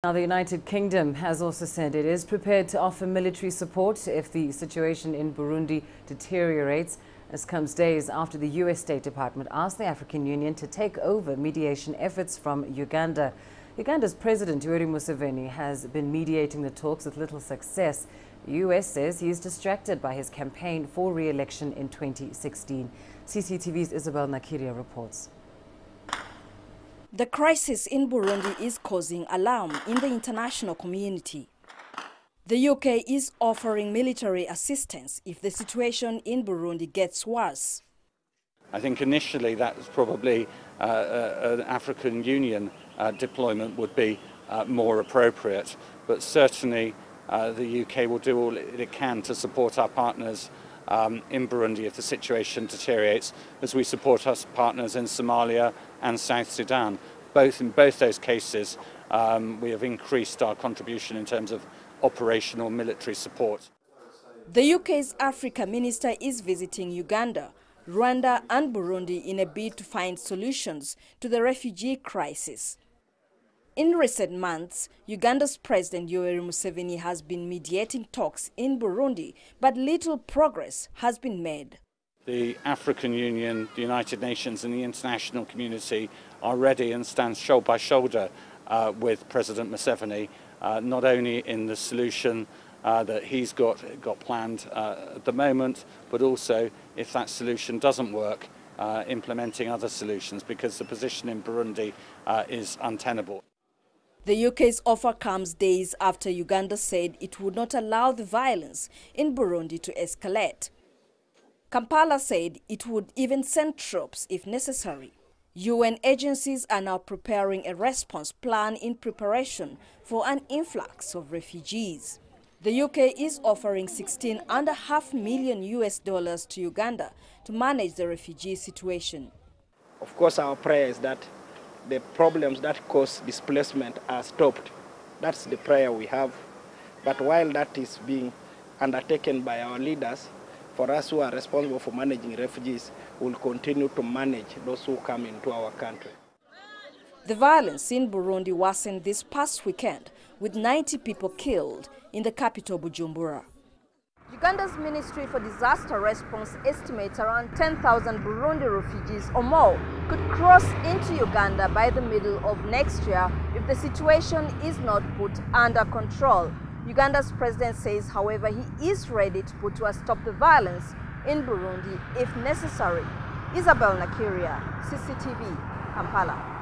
Now, the United Kingdom has also said it is prepared to offer military support if the situation in Burundi deteriorates. This comes days after the US State Department asked the African Union to take over mediation efforts from Uganda. Uganda's President Yoweri Museveni has been mediating the talks with little success. The US says he is distracted by his campaign for re-election in 2016. CCTV's Isabel Nakiria reports. The crisis in Burundi is causing alarm in the international community. The UK is offering military assistance if the situation in Burundi gets worse. I think initially that was probably an African Union deployment would be more appropriate, but certainly the UK will do all it can to support our partners in Burundi if the situation deteriorates, as we support our partners in Somalia and South Sudan. In both those cases, we have increased our contribution in terms of operational military support. The UK's Africa Minister is visiting Uganda, Rwanda and Burundi in a bid to find solutions to the refugee crisis. In recent months, Uganda's President Yoweri Museveni has been mediating talks in Burundi, but little progress has been made. The African Union, the United Nations and the international community are ready and stand shoulder by shoulder with President Museveni, not only in the solution that he's got planned at the moment, but also, if that solution doesn't work, implementing other solutions, because the position in Burundi is untenable. The UK's offer comes days after Uganda said it would not allow the violence in Burundi to escalate. Kampala said it would even send troops if necessary. UN agencies are now preparing a response plan in preparation for an influx of refugees. The UK is offering $16.5 million to Uganda to manage the refugee situation. Of course, our prayer is that the problems that cause displacement are stopped. That's the prayer we have. But while that is being undertaken by our leaders, for us who are responsible for managing refugees, we will continue to manage those who come into our country. The violence in Burundi worsened this past weekend, with 90 people killed in the capital, Bujumbura. Uganda's Ministry for Disaster Response estimates around 10,000 Burundi refugees or more could cross into Uganda by the middle of next year if the situation is not put under control. Uganda's president says, however, he is ready to put to a stop the violence in Burundi if necessary. Isabel Nakiria, CCTV, Kampala.